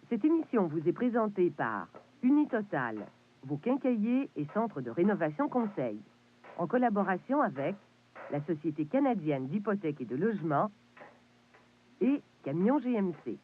Cette émission vous est présentée par Unitotal, vos quincailliers et centres de rénovation conseil, en collaboration avec la Société canadienne d'hypothèques et de logement et Camion GMC.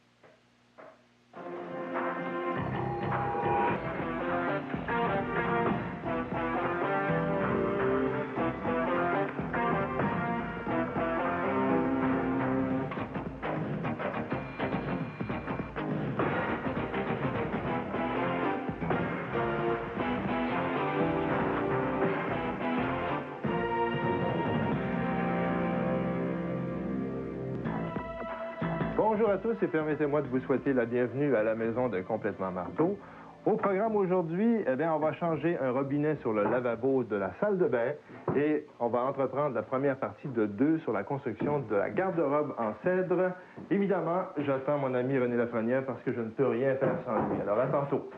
Bonjour à tous et permettez-moi de vous souhaiter la bienvenue à la maison de Complètement Marteau. Au programme aujourd'hui, on va changer un robinet sur le lavabo de la salle de bain et on va entreprendre la première partie de 2 sur la construction de la garde-robe en cèdre. Évidemment, j'attends mon ami René Lafrenière parce que je ne peux rien faire sans lui. Alors à tantôt.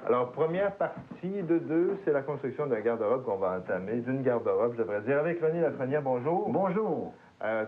Alors, première partie de 2, c'est la construction d'un garde-robe qu'on va entamer, d'une garde-robe, je devrais dire, avec René Lafrenière. Bonjour. Bonjour.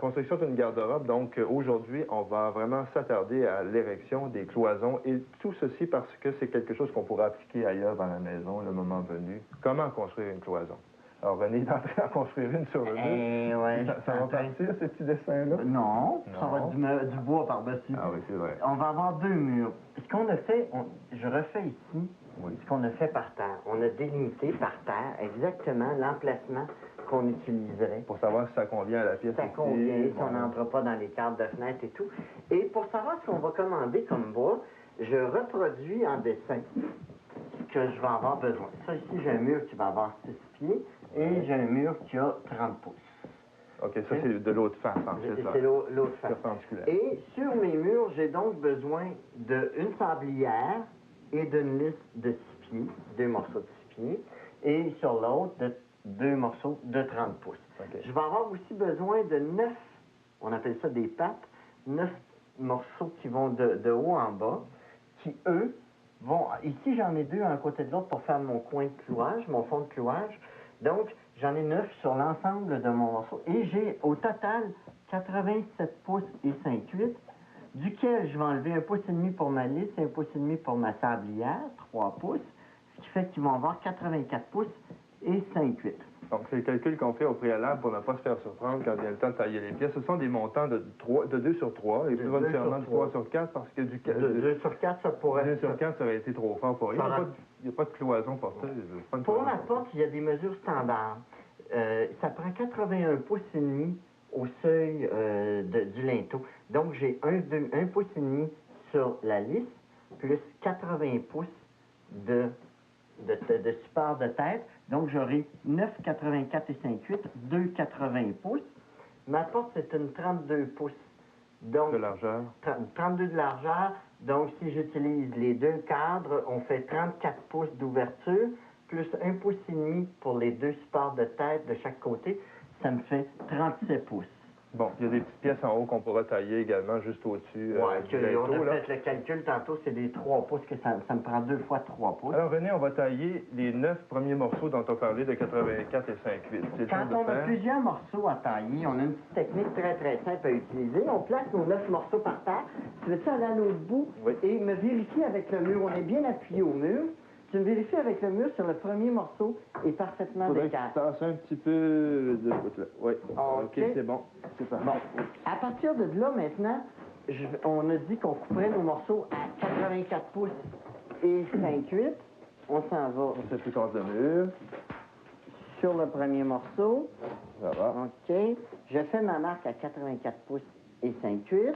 Construction d'une garde-robe, donc aujourd'hui, on va vraiment s'attarder à l'érection des cloisons et tout ceci parce que c'est quelque chose qu'on pourra appliquer ailleurs dans la maison, le moment venu. Comment construire une cloison? Alors, René est en train d'en construire une sur le mur. Ouais, ça va partir, ces petits dessins-là? Non, ça va être du bois par-dessus. Ah oui, c'est vrai. On va avoir 2 murs. Ce qu'on a fait, je refais ici ce qu'on a fait par terre. On a délimité par terre exactement l'emplacement qu'on utiliserait. Pour savoir si ça convient à la pièce. Ça convient, si on n'entre pas dans les cadres de fenêtre et tout. Et pour savoir ce qu'on va commander comme bois, je reproduis en dessin ce que je vais avoir besoin. Ça ici, j'ai un mur qui va avoir 6 pieds et j'ai un mur qui a 30 pouces. OK, ça c'est de l'autre face, en fait. C'est l'autre face. Perpendiculaire. Et sur mes murs, j'ai donc besoin d'une sablière et d'une lisse de 6 pieds, 2 morceaux de 6 pieds, et sur l'autre, de 2 morceaux de 30 pouces. Okay. Je vais avoir aussi besoin de 9, on appelle ça des pattes, 9 morceaux qui vont de haut en bas, qui, eux, vont... Ici, j'en ai 2 à un côté de l'autre pour faire mon coin de clouage, mon fond de clouage. Donc, j'en ai 9 sur l'ensemble de mon morceau. Et j'ai, au total, 87 pouces et 5/8, duquel je vais enlever 1,5 pouces pour ma lisse et 1,5 pouces pour ma sablière, 3 pouces, ce qui fait qu'ils vont avoir 84 pouces et 5/8. Donc, c'est le calcul qu'on fait au préalable pour ne pas se faire surprendre quand vient le temps de tailler les pièces. Ce sont des montants de 2 sur 3 et plus nécessairement de 3 sur 4 parce que du 2 sur 4, ça pourrait... 2 sur 4, ça aurait été trop fort pour rien. Il n'y a pas de cloison porteuse. Pour la porte, il y a des mesures standards. Ça prend 81 pouces et demi au seuil du linteau. Donc, j'ai 1,5 pouces sur la lisse, plus 80 pouces de support de tête. Donc, j'aurai 9,84 et 5/8, 2,80 pouces. Ma porte, c'est une 32 pouces. Donc, de largeur. 32 de largeur. Donc, si j'utilise les 2 cadres, on fait 34 pouces d'ouverture, plus 1,5 pouce pour les 2 supports de tête de chaque côté. Ça me fait 37 pouces. Bon, il y a des petites pièces en haut qu'on pourra tailler également juste au-dessus. Oui, on a fait le calcul tantôt, c'est des 3 pouces, que ça me prend 2 fois 3 pouces. Alors, René, on va tailler les 9 premiers morceaux dont on parlait de 84 et 5/8. Quand on a plusieurs morceaux à tailler, on a une petite technique très, très simple à utiliser. On place nos 9 morceaux par terre. Tu veux-tu aller à l'autre bout et me vérifier avec le mur? On est bien appuyé au mur. Tu me vérifies avec le mur sur le premier morceau est parfaitement d'écart. Tu tasses un petit peu de bout là. Oui. OK, c'est bon. C'est parfait. Bon. À partir de là, maintenant, on a dit qu'on couperait nos morceaux à 84 pouces et 5/8. On s'en va. On s'appuie contre le mur. Sur le premier morceau. Ça va. OK. Je fais ma marque à 84 pouces et 5/8.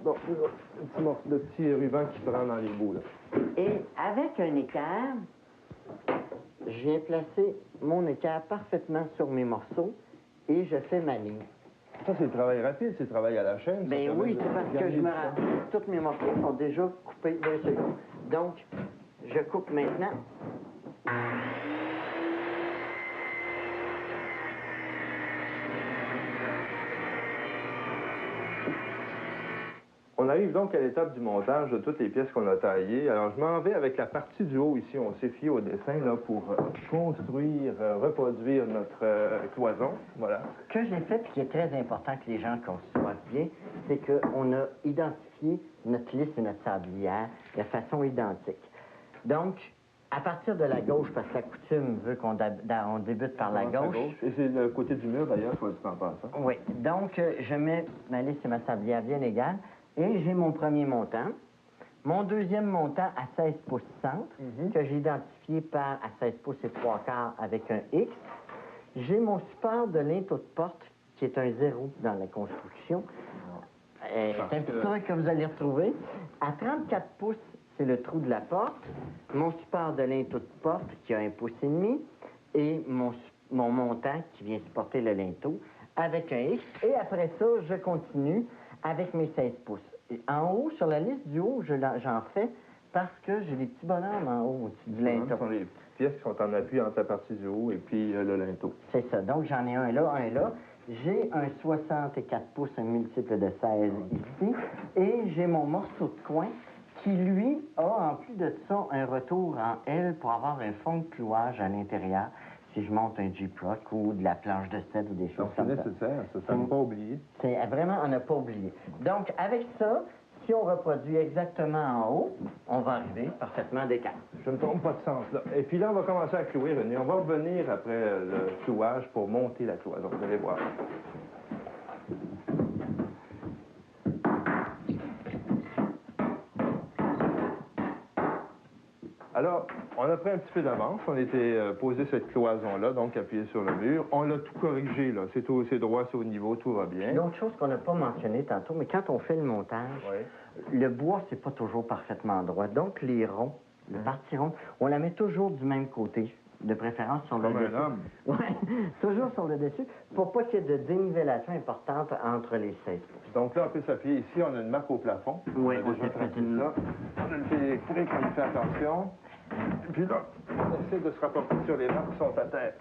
Bon, le petit ruban qui prend dans les bouts, là. Et avec un équerre, je viens placer mon équerre parfaitement sur mes morceaux et je fais ma ligne. Ça, c'est le travail rapide, c'est le travail à la chaîne. Ben oui, c'est parce que je me rends. Tous mes morceaux sont déjà coupés d'un second. Donc, je coupe maintenant. On arrive donc à l'étape du montage de toutes les pièces qu'on a taillées. Alors, je m'en vais avec la partie du haut ici. On s'est fié au dessin là, pour construire, reproduire notre cloison. Voilà. Ce que j'ai fait, puis qui est très important que les gens conçoivent bien, c'est qu'on a identifié notre lisse et notre sablière de façon identique. Donc, à partir de la gauche, parce que la coutume veut qu'on débute par la gauche. Et c'est le côté du mur, d'ailleurs, soit dit en passant. Oui. Donc, je mets ma lisse et ma sablière bien égales. Et j'ai mon premier montant. Mon deuxième montant à 16 pouces centre, que j'ai identifié par à 16 pouces et 3/4 avec un X. J'ai mon support de linteau de porte, qui est un 0 dans la construction. C'est un petit truc que vous allez retrouver. À 34 pouces, c'est le trou de la porte. Mon support de linteau de porte, qui a 1,5 pouces. Et mon montant, qui vient supporter le linteau, avec un X. Et après ça, je continue avec mes 16 pouces. Et en haut, sur la liste du haut, j'en fais parce que j'ai des petits bonhommes en haut au-dessus du linteau. Ce sont les pièces qui sont en appui entre la partie du haut et puis le linteau. C'est ça. Donc, j'en ai un là, un là. J'ai un 64 pouces, un multiple de 16 ici. Et j'ai mon morceau de coin qui, lui, a, en plus de ça, un retour en L pour avoir un fond de clouage à l'intérieur. Si je monte un G-Proc ou de la planche de cèdre ou des choses comme ça. C'est nécessaire, ça ne faut pas oublier. C'est vraiment, on n'a pas oublié. Donc, avec ça, si on reproduit exactement en haut, on va arriver parfaitement d'écart. Je ne me trompe pas de sens, là. Et puis là, on va commencer à clouer, René. On va revenir après le clouage pour monter la cloison. Vous allez voir. Alors, on a pris un petit peu d'avance. On était posé cette cloison-là, donc appuyé sur le mur. On l'a tout corrigé, là. C'est droit, c'est au niveau, tout va bien. L'autre chose qu'on n'a pas mentionné tantôt, mais quand on fait le montage, le bois, c'est pas toujours parfaitement droit. Donc, les ronds, le parti rond, on la met toujours du même côté, de préférence sur le dessus. Oui, toujours sur le dessus, pour pas qu'il y ait de dénivellation importante entre les 16 pouces. Donc là, on peut s'appuyer ici. On a une marque au plafond. Oui, on a déjà traité ça. On a le fil électrique, on fait attention. Et puis là, on essaie de se rapporter sur les marques qui sont à terre.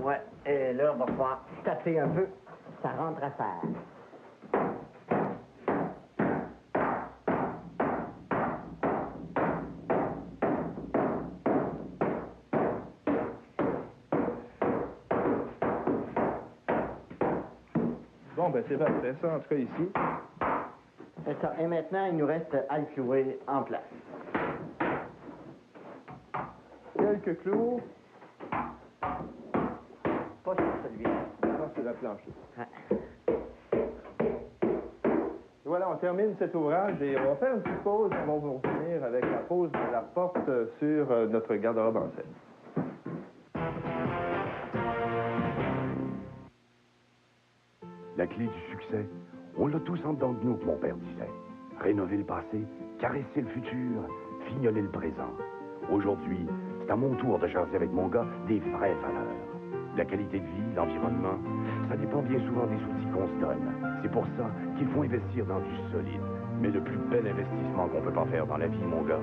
Oui, et là, on va pouvoir taper un peu. Ça rentre à terre. Bon, ben c'est parfait, ça, en tout cas ici. C'est ça. Et maintenant, il nous reste à le clouer en place. Quelques clous. Pas sur celui-là. Ça, c'est la planche. Ouais. Et voilà, on termine cet ouvrage et on va faire une petite pause. On va vous revenir avec la pose de la porte sur notre garde-robe en scène. La clé du succès, on l'a tous en dedans de nous, mon père disait. Rénover le passé, caresser le futur, fignoler le présent. Aujourd'hui, c'est à mon tour de jaser avec mon gars des vraies valeurs. La qualité de vie, l'environnement, ça dépend bien souvent des outils qu'on se donne. C'est pour ça qu'il faut investir dans du solide. Mais le plus bel investissement qu'on peut pas faire dans la vie, mon gars,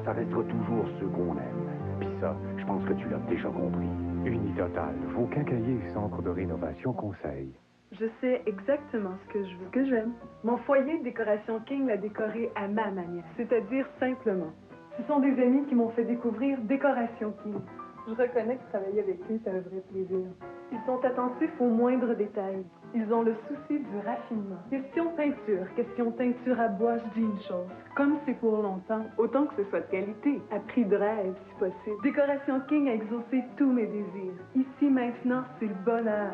ça restera toujours ceux qu'on aime. Puis ça, je pense que tu l'as déjà compris. Unitotal, vos quincailliers centre de rénovation conseil. Je sais exactement ce que je veux, que j'aime. Mon foyer de décoration King l'a décoré à ma manière, c'est-à-dire simplement. Ce sont des amis qui m'ont fait découvrir Décoration King. Je reconnais que travailler avec eux, c'est un vrai plaisir. Ils sont attentifs aux moindres détails. Ils ont le souci du raffinement. Question teinture à bois, je dis une chose. Comme c'est pour longtemps, autant que ce soit de qualité, à prix de rêve, si possible. Décoration King a exaucé tous mes désirs. Ici, maintenant, c'est le bonheur.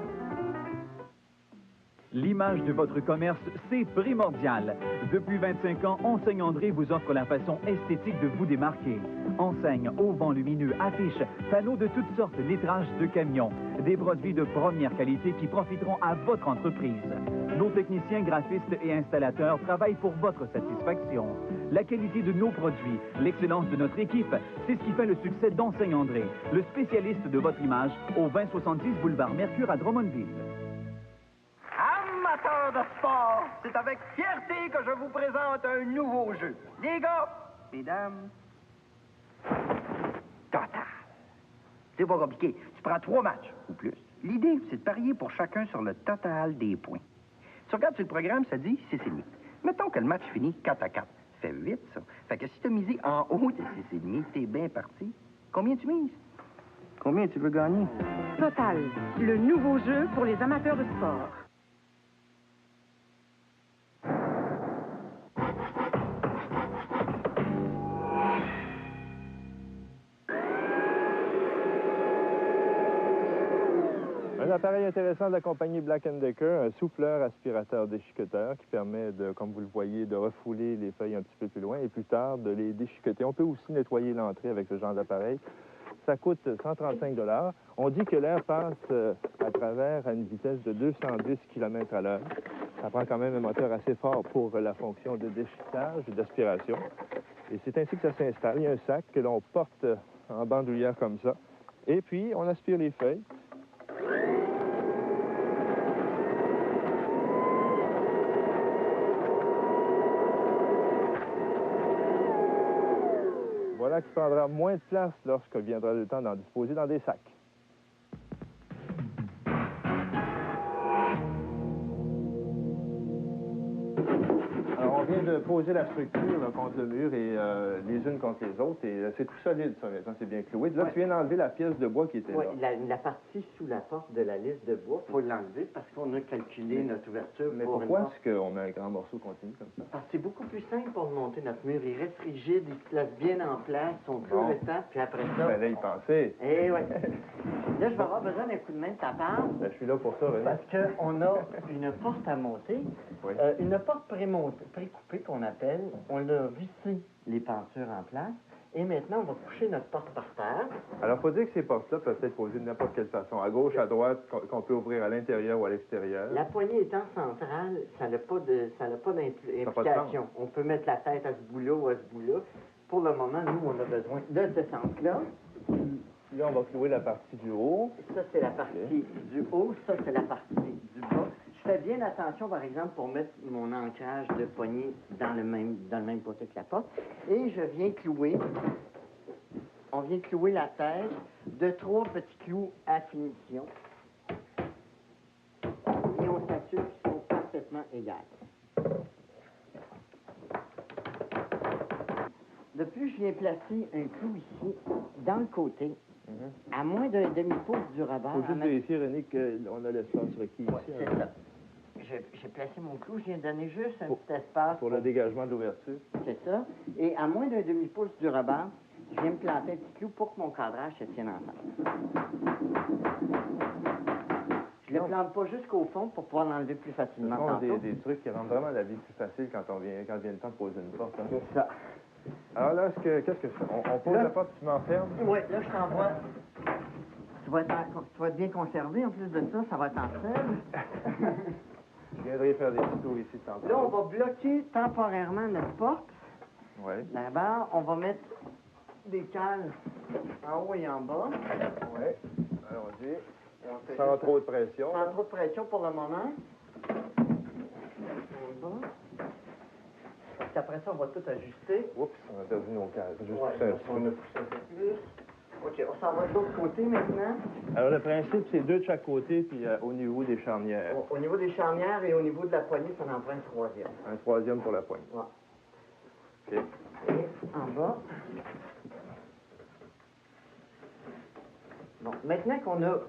L'image de votre commerce, c'est primordial. Depuis 25 ans, Enseigne André vous offre la façon esthétique de vous démarquer. Enseigne, auvents lumineux, affiches, panneaux de toutes sortes, lettrages de camions. Des produits de première qualité qui profiteront à votre entreprise. Nos techniciens graphistes et installateurs travaillent pour votre satisfaction. La qualité de nos produits, l'excellence de notre équipe, c'est ce qui fait le succès d'Enseigne André, le spécialiste de votre image au 2070 boulevard Mercure à Drummondville. Amateurs de sport, c'est avec fierté que je vous présente un nouveau jeu. Les gars, mesdames, Total. C'est pas compliqué. Tu prends 3 matchs ou plus. L'idée, c'est de parier pour chacun sur le total des points. Tu regardes sur le programme, ça dit, c'est signé. Mettons que le match finit 4-4. Ça fait 8, ça. Fait que si t'as misé en haut de 6,5, t'es bien parti. Combien tu mises? Combien tu veux gagner? Total, le nouveau jeu pour les amateurs de sport. Un appareil intéressant de la compagnie Black & Decker, un souffleur aspirateur déchiqueteur qui permet, comme vous le voyez, de refouler les feuilles un petit peu plus loin et plus tard de les déchiqueter. On peut aussi nettoyer l'entrée avec ce genre d'appareil. Ça coûte 135 $. On dit que l'air passe à travers à une vitesse de 210 km à l'heure. Ça prend quand même un moteur assez fort pour la fonction de déchiquetage et d'aspiration. Et c'est ainsi que ça s'installe. Il y a un sac que l'on porte en bandoulière comme ça. Et puis, on aspire les feuilles. Voilà qui prendra moins de place lorsque viendra le temps d'en disposer dans des sacs. Alors, on vient de poser la structure là, contre le mur et les unes contre les autres. Et c'est tout solide, ça, maintenant, c'est bien cloué. Là, tu viens d'enlever la pièce de bois qui était Oui, là. la partie sous la porte de la liste de bois, il faut l'enlever parce qu'on a calculé notre ouverture. Mais pour pourquoi est-ce qu'on met un grand morceau continu comme ça? Parce que c'est beaucoup plus simple pour monter notre mur. Il reste rigide, il se place bien en place, on peut le temps, puis après ça... Il fallait y penser. Eh oui. Là, je vais avoir besoin d'un coup de main de ta part. Ben, je suis là pour ça, René. Parce qu'on a une porte à monter, Oui. une porte précoupée qu'on appelle. On a vissé les pentures en place. Et maintenant, on va coucher notre porte par terre. Alors, il faut dire que ces portes-là peuvent être posées de n'importe quelle façon. À gauche, à droite, qu'on peut ouvrir à l'intérieur ou à l'extérieur. La poignée étant centrale, ça n'a pas d'implication. On peut mettre la tête à ce bout-là ou à ce bout-là. Pour le moment, nous, on a besoin de ce centre-là. Là, on va clouer la partie du haut. Ça, c'est la partie du haut. Ça, c'est la partie du bas. Je fais bien attention, par exemple, pour mettre mon ancrage de poignée dans le même poteau que la porte. Et je viens clouer, on vient clouer la tête de 3 petits clous à finition. Et on s'assure qu'ils sont parfaitement égales. De plus, je viens placer un clou ici, dans le côté, à moins d'un demi-pouce du rebord. Il faut juste vérifier, René, qu'on a l'espace requis ici. C'est ça. J'ai placé mon clou, je viens de donner juste un petit espace. Pour le dégagement de l'ouverture. C'est ça. Et à moins d'un demi-pouce du rebord, je viens me planter un petit clou pour que mon cadrage se tienne ensemble. Je ne le plante pas jusqu'au fond pour pouvoir l'enlever plus facilement. Ce sont des trucs qui rendent vraiment la vie plus facile quand vient le temps de poser une porte. Hein. C'est ça. Alors là, qu'est-ce que je fais? On pose la porte, tu m'enfermes? Oui, là, je t'envoie. Tu vas être bien conservé. En plus de ça, ça va être en sel. Je viendrai faire des petits tours ici tantôt. Là, on va bloquer temporairement notre porte. Oui. Là-bas, on va mettre des cales en haut et en bas. Oui. Allons-y. Sans trop de pression. Sans trop de pression pour le moment. En bas. Parce qu'après ça, on va tout ajuster. Oups, on a perdu nos cales. Juste Ouais, pousser un petit on a poussé un peu plus. OK, on s'en va de l'autre côté maintenant. Alors, le principe, c'est 2 de chaque côté, puis au niveau des charnières. Au niveau des charnières et au niveau de la poignée, ça en prend un troisième. Un troisième pour la poignée. Ouais. OK. Et en bas. Bon, maintenant qu'on a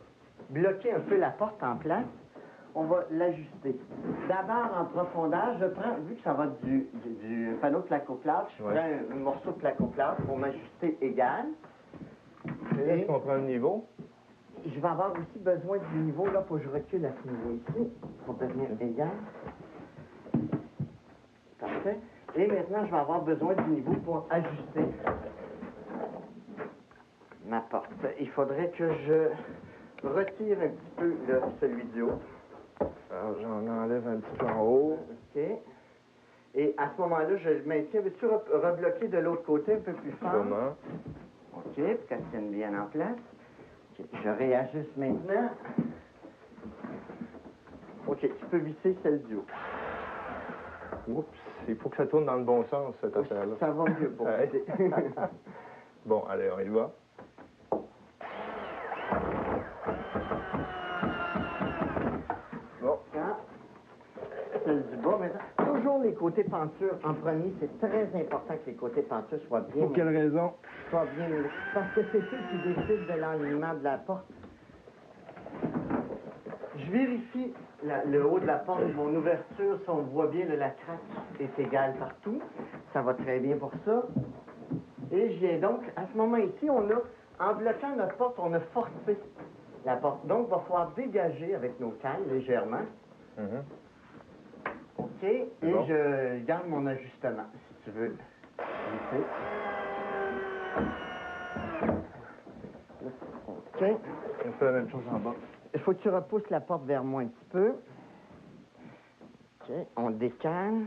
bloqué un peu la porte en place, on va l'ajuster. D'abord, en profondeur, je prends, vu que ça va du panneau de placoplâtre, je prends un morceau de placoplâtre pour m'ajuster égal. Et est-ce qu'on prend le niveau? Je vais avoir aussi besoin du niveau, là, pour que je recule à ce niveau ici, pour devenir égal. Parfait. Et maintenant, je vais avoir besoin du niveau pour ajuster ma porte. Il faudrait que je retire un petit peu celui du haut. Alors, j'en enlève un petit peu en haut. OK. Et à ce moment-là, je le maintiens. Veux-tu rebloquer de l'autre côté un peu plus fort? Comment? OK, pour qu'elle tienne bien en place. OK, je réajuste maintenant. OK, tu peux visser celle du haut. Oups, il faut que ça tourne dans le bon sens, cette affaire-là. Ça va mieux pour visser. Bon, allez, on y va. Bon. Celle du bas, maintenant. Toujours les côté peinture en premier. C'est très important que les côtés peinture soient bien... Pour quelle raison? Soient bien... Parce que c'est eux qui décident de l'alignement de la porte. Je vérifie le haut de la porte, mon ouverture, si on voit bien, la craque est égale partout. Ça va très bien pour ça. Et je viens donc, à ce moment ici, en bloquant notre porte, on a forcé la porte. Donc, il va falloir dégager avec nos cannes légèrement. OK. Et bon. je garde mon ajustement, si tu veux. OK. On fait la même chose en bas. Il faut que tu repousses la porte vers moi un petit peu. OK. On décale.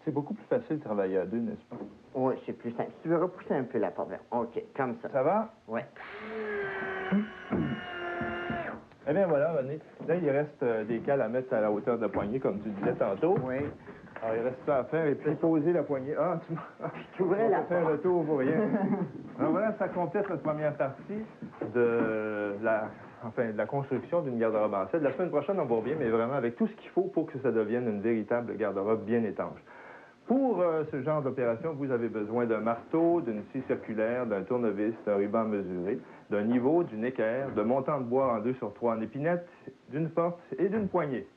C'est beaucoup plus facile de travailler à deux, n'est-ce pas? Oui, c'est plus simple. Tu veux repousser un peu la porte vers... OK, comme ça. Ça va? Oui. Eh bien voilà, René. Là, il reste des cales à mettre à la hauteur de la poignée, comme tu disais tantôt. Oui. Alors, il reste ça à faire et puis poser la poignée. Ah, Tu ouvrais la faire porte. le tour pour rien. Alors voilà, ça complète notre première partie de la construction d'une garde-robe en selle. La semaine prochaine, on va revient, mais vraiment avec tout ce qu'il faut pour que ça devienne une véritable garde-robe bien étanche. Pour ce genre d'opération, vous avez besoin d'un marteau, d'une scie circulaire, d'un tournevis, d'un ruban mesuré, d'un niveau, d'une équerre, de montant de bois en 2x3 en épinette, d'une porte et d'une poignée.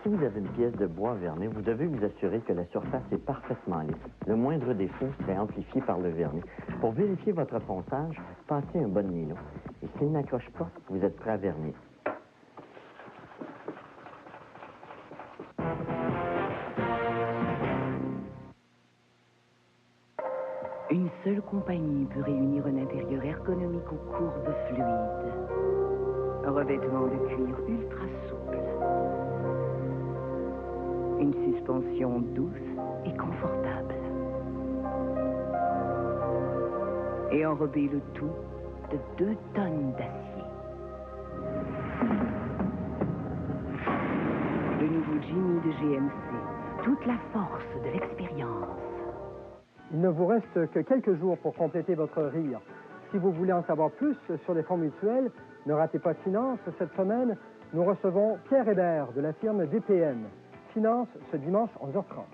Si vous avez une pièce de bois verni, vous devez vous assurer que la surface est parfaitement lisse. Le moindre défaut serait amplifié par le vernis. Pour vérifier votre ponçage, passez un bon nylon. Et s'il n'accroche pas, vous êtes prêt à vernir. Une seule compagnie peut réunir un intérieur ergonomique aux courbes fluides. Revêtement de cuir ultra souple. Une suspension douce et confortable. Et enrober le tout de 2 tonnes d'acier. Le nouveau Jimny de GMC. Toute la force de l'expérience. Il ne vous reste que quelques jours pour compléter votre rire. Si vous voulez en savoir plus sur les fonds mutuels, ne ratez pas Finance. Cette semaine, nous recevons Pierre Hébert de la firme DPM. Finance, ce dimanche, 11h30.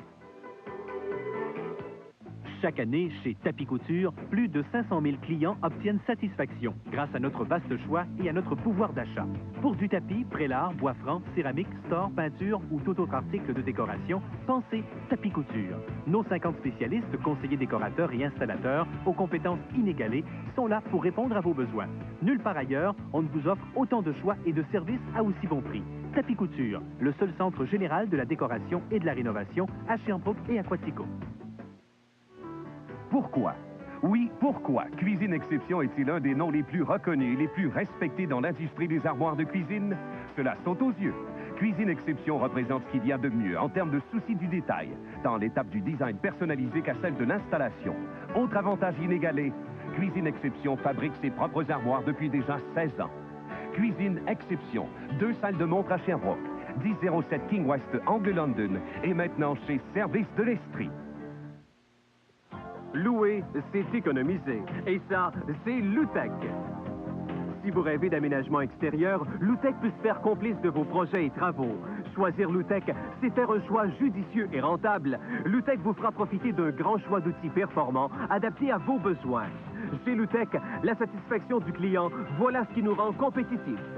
Chaque année, chez Tapis Couture, plus de 500 000 clients obtiennent satisfaction grâce à notre vaste choix et à notre pouvoir d'achat. Pour du tapis, prélard, bois franc, céramique, store, peinture ou tout autre article de décoration, pensez Tapis Couture. Nos 50 spécialistes, conseillers décorateurs et installateurs, aux compétences inégalées, sont là pour répondre à vos besoins. Nulle part ailleurs, on ne vous offre autant de choix et de services à aussi bon prix. Tapis Couture, le seul centre général de la décoration et de la rénovation à Sherbrooke et à Quatico. Pourquoi? Oui, pourquoi Cuisine Exception est-il un des noms les plus reconnus et les plus respectés dans l'industrie des armoires de cuisine? Cela saute aux yeux. Cuisine Exception représente ce qu'il y a de mieux en termes de souci du détail, tant l'étape du design personnalisé qu'à celle de l'installation. Autre avantage inégalé, Cuisine Exception fabrique ses propres armoires depuis déjà 16 ans. Cuisine Exception, 2 salles de montre à Sherbrooke, 1007 King West, Angle London, et maintenant chez Service de l'Estrie. Louer, c'est économiser. Et ça, c'est Loutec. Si vous rêvez d'aménagement extérieur, Loutec peut se faire complice de vos projets et travaux. Choisir Loutec, c'est faire un choix judicieux et rentable. Loutec vous fera profiter d'un grand choix d'outils performants, adaptés à vos besoins. Chez Loutec, la satisfaction du client, voilà ce qui nous rend compétitifs.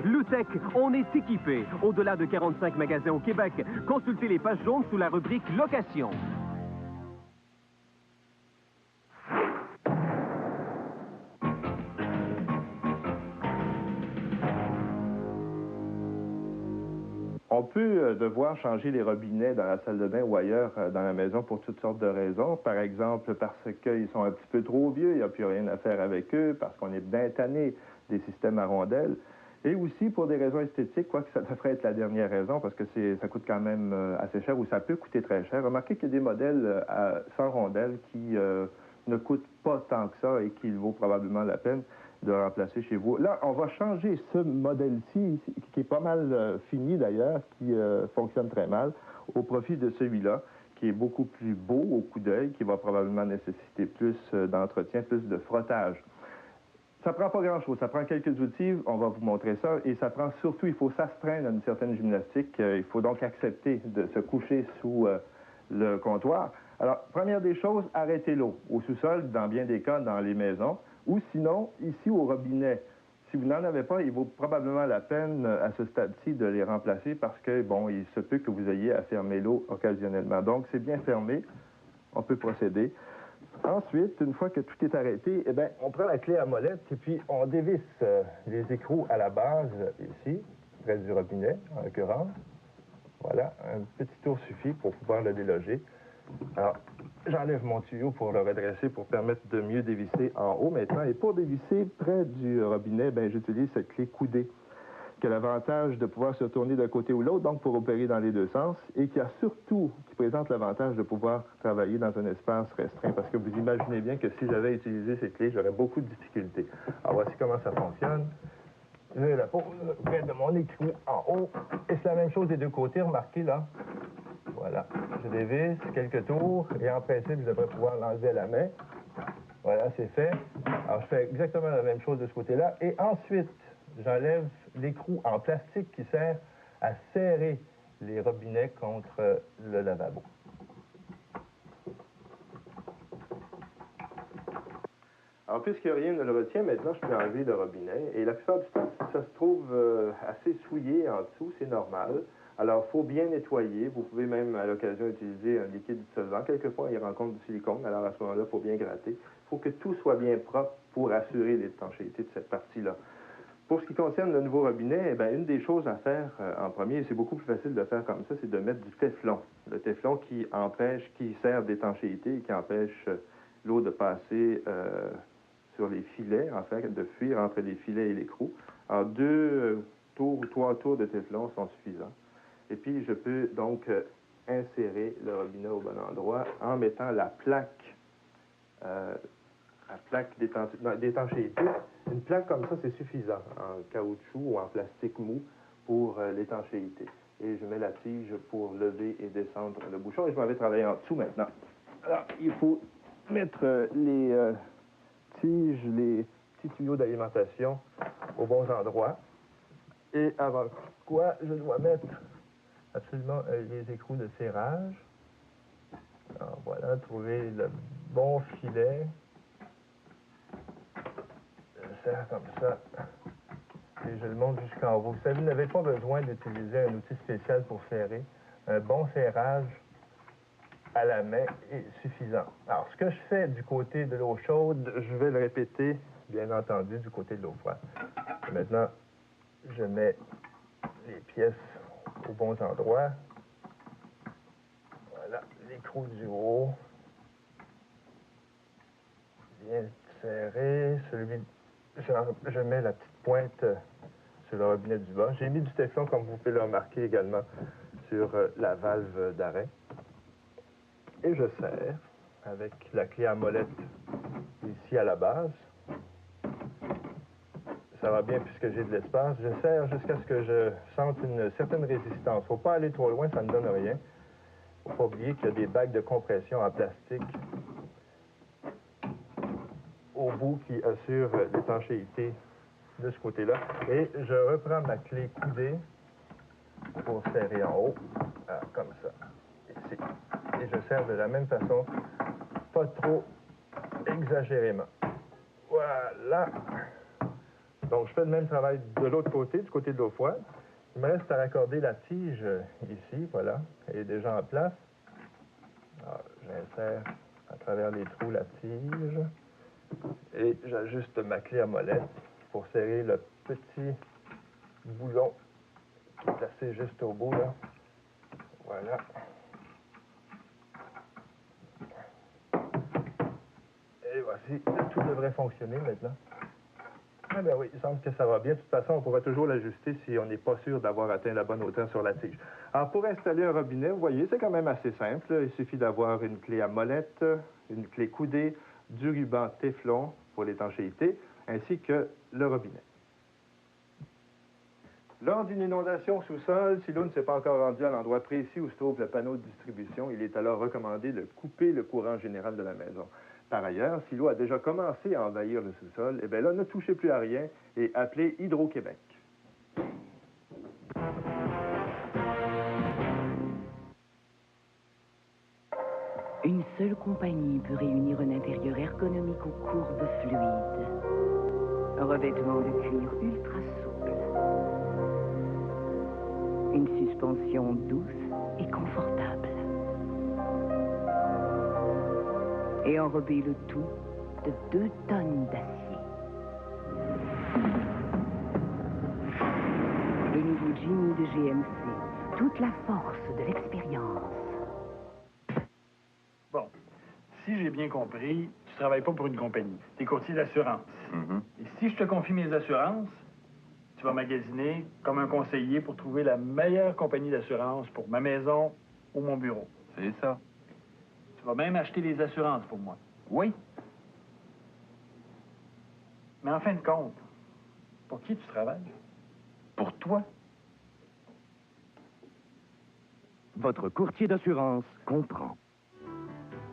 Loutec, on est équipé. Au-delà de 45 magasins au Québec, consultez les pages jaunes sous la rubrique Location. On peut devoir changer les robinets dans la salle de bain ou ailleurs dans la maison pour toutes sortes de raisons. Par exemple, parce qu'ils sont un petit peu trop vieux, il n'y a plus rien à faire avec eux, parce qu'on est bien tanné des systèmes à rondelles. Et aussi pour des raisons esthétiques, quoique ça devrait être la dernière raison, parce que ça coûte quand même assez cher ou ça peut coûter très cher. Remarquez qu'il y a des modèles sans rondelles qui ne coûtent pas tant que ça et qu'il vaut probablement la peine de remplacer chez vous. Là, on va changer ce modèle-ci, qui est pas mal fini d'ailleurs, qui fonctionne très mal, au profit de celui-là, qui est beaucoup plus beau au coup d'œil, qui va probablement nécessiter plus d'entretien, plus de frottage. Ça prend pas grand-chose, ça prend quelques outils, on va vous montrer ça, et ça prend surtout, il faut s'astreindre à une certaine gymnastique, il faut donc accepter de se coucher sous le comptoir. Alors, première des choses, arrêtez l'eau au sous-sol, dans bien des cas, dans les maisons, ou sinon, ici au robinet. Si vous n'en avez pas, il vaut probablement la peine, à ce stade-ci, de les remplacer parce que, bon, il se peut que vous ayez à fermer l'eau occasionnellement. Donc, c'est bien fermé, on peut procéder. Ensuite, une fois que tout est arrêté, eh bien, on prend la clé à molette et puis on dévisse les écrous à la base, ici, près du robinet, en l'occurrence. Voilà, un petit tour suffit pour pouvoir le déloger. Alors, j'enlève mon tuyau pour le redresser, pour permettre de mieux dévisser en haut maintenant. Et pour dévisser près du robinet, bien, j'utilise cette clé coudée, qui a l'avantage de pouvoir se tourner d'un côté ou l'autre, donc pour opérer dans les deux sens, et qui présente l'avantage de pouvoir travailler dans un espace restreint, parce que vous imaginez bien que si j'avais utilisé cette clé, j'aurais beaucoup de difficultés. Alors, voici comment ça fonctionne. Je la pose près de mon écrou en haut, et c'est la même chose des deux côtés, remarquez là. Voilà, je dévisse quelques tours, et en principe, je devrais pouvoir l'enlever à la main. Voilà, c'est fait. Alors, je fais exactement la même chose de ce côté-là, et ensuite, j'enlève l'écrou en plastique qui sert à serrer les robinets contre le lavabo. Alors, puisque rien ne le retient, maintenant, je peux enlever le robinet. Et la plupart du temps, ça se trouve assez souillé en dessous, c'est normal. Alors, il faut bien nettoyer. Vous pouvez même, à l'occasion, utiliser un liquide dissolvant. Quelquefois, il rencontre du silicone. Alors, à ce moment-là, il faut bien gratter. Il faut que tout soit bien propre pour assurer l'étanchéité de cette partie-là. Pour ce qui concerne le nouveau robinet, eh bien, une des choses à faire en premier, et c'est beaucoup plus facile de faire comme ça, c'est de mettre du téflon. Le téflon qui sert d'étanchéité et qui empêche l'eau de passer sur les filets, en fait, de fuir entre les filets et l'écrou. Alors, 2 tours ou 3 tours de téflon sont suffisants. Et puis, je peux donc insérer le robinet au bon endroit en mettant la plaque d'étanchéité. Une plaque comme ça, c'est suffisant, en caoutchouc ou en plastique mou pour l'étanchéité. Et je mets la tige pour lever et descendre le bouchon. Et je m'en vais travailler en dessous maintenant. Alors, il faut mettre les tiges, les petits tuyaux d'alimentation aux bons endroits. Et avant quoi, je dois mettre absolument les écrous de serrage. Alors voilà, trouver le bon filet. Je serre comme ça. Et je le monte jusqu'en haut. Vous savez, vous n'avez pas besoin d'utiliser un outil spécial pour serrer. Un bon serrage à la main est suffisant. Alors, ce que je fais du côté de l'eau chaude, je vais le répéter, bien entendu, du côté de l'eau froide. Et maintenant, je mets les pièces aux bons endroits. Voilà, l'écrou du haut. Bien serré. Je mets la petite pointe sur le robinet du bas. J'ai mis du téflon, comme vous pouvez le remarquer également, sur la valve d'arrêt. Et je serre avec la clé à molette ici à la base. Ça va bien puisque j'ai de l'espace. Je serre jusqu'à ce que je sente une certaine résistance. Il ne faut pas aller trop loin, ça ne donne rien. Il ne faut pas oublier qu'il y a des bagues de compression en plastique au bout qui assurent l'étanchéité de ce côté-là. Et je reprends ma clé coudée pour serrer en haut, comme ça, ici. Et je serre de la même façon, pas trop exagérément. Voilà. Donc, je fais le même travail de l'autre côté, du côté de l'eau froide. Il me reste à raccorder la tige ici, voilà. Elle est déjà en place. J'insère à travers les trous la tige. Et j'ajuste ma clé à molette pour serrer le petit boulon qui est placé juste au bout, là. Voilà. Et voici, tout devrait fonctionner maintenant. Ah ben oui, il semble que ça va bien. De toute façon, on pourra toujours l'ajuster si on n'est pas sûr d'avoir atteint la bonne hauteur sur la tige. Alors, pour installer un robinet, vous voyez, c'est quand même assez simple. Il suffit d'avoir une clé à molette, une clé coudée, du ruban téflon pour l'étanchéité, ainsi que le robinet. Lors d'une inondation au sous-sol, si l'eau ne s'est pas encore rendue à l'endroit précis où se trouve le panneau de distribution, il est alors recommandé de couper le courant général de la maison. Par ailleurs, si l'eau a déjà commencé à envahir le sous-sol, eh bien là, ne touchez plus à rien et appelez Hydro-Québec. Une seule compagnie peut réunir un intérieur ergonomique aux courbes fluides. Revêtement de cuir ultra souple. Une suspension douce et confortable. Et enrober le tout de 2 tonnes d'acier. Le nouveau Genie de GMC. Toute la force de l'expérience. Bon, si j'ai bien compris, tu travailles pas pour une compagnie. Tu es courtier d'assurance. Et si je te confie mes assurances, tu vas magasiner comme un conseiller pour trouver la meilleure compagnie d'assurance pour ma maison ou mon bureau. C'est ça. Tu vas même acheter des assurances pour moi. Oui. Mais en fin de compte, pour qui tu travailles? Pour toi. Votre courtier d'assurance comprend.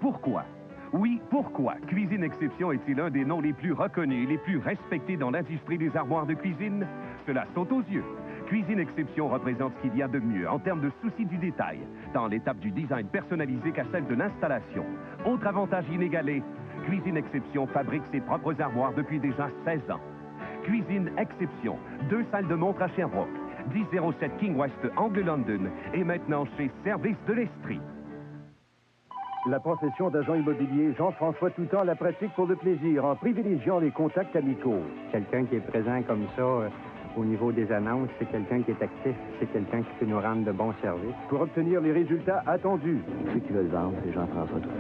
Pourquoi? Oui, pourquoi Cuisine Exception est-il un des noms les plus reconnus et les plus respectés dans l'industrie des armoires de cuisine? Cela saute aux yeux. Cuisine Exception représente ce qu'il y a de mieux en termes de souci du détail, tant l'étape du design personnalisé qu'à celle de l'installation. Autre avantage inégalé, Cuisine Exception fabrique ses propres armoires depuis déjà 16 ans. Cuisine Exception, 2 salles de montre à Sherbrooke, 1007 King West, Angle London, et maintenant chez Service de l'Estrie. La profession d'agent immobilier, Jean-François Toutant la pratique pour le plaisir, en privilégiant les contacts amicaux. Quelqu'un qui est présent comme ça au niveau des annonces, c'est quelqu'un qui est actif, c'est quelqu'un qui peut nous rendre de bons services. Pour obtenir les résultats attendus. Ceux qui veulent vendre, c'est Jean-François Toutant.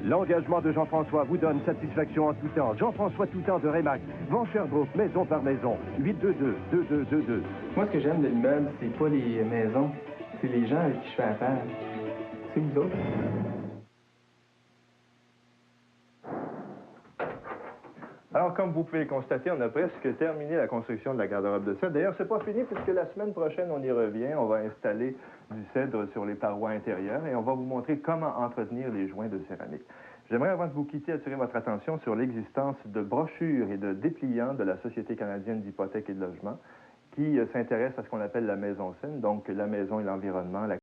L'engagement de Jean-François vous donne satisfaction en tout temps. Jean-François Toutant de Rémac, vend Sherbrooke, maison par maison, 822-2222. Moi, ce que j'aime de l'immeuble, c'est pas les maisons, c'est les gens avec qui je fais affaire. C'est vous autres. Alors, comme vous pouvez le constater, on a presque terminé la construction de la garde-robe de cèdre. D'ailleurs, c'est pas fini puisque la semaine prochaine, on y revient. On va installer du cèdre sur les parois intérieures et on va vous montrer comment entretenir les joints de céramique. J'aimerais, avant de vous quitter, attirer votre attention sur l'existence de brochures et de dépliants de la Société canadienne d'hypothèques et de logement qui s'intéressent à ce qu'on appelle la maison saine, donc la maison et l'environnement, la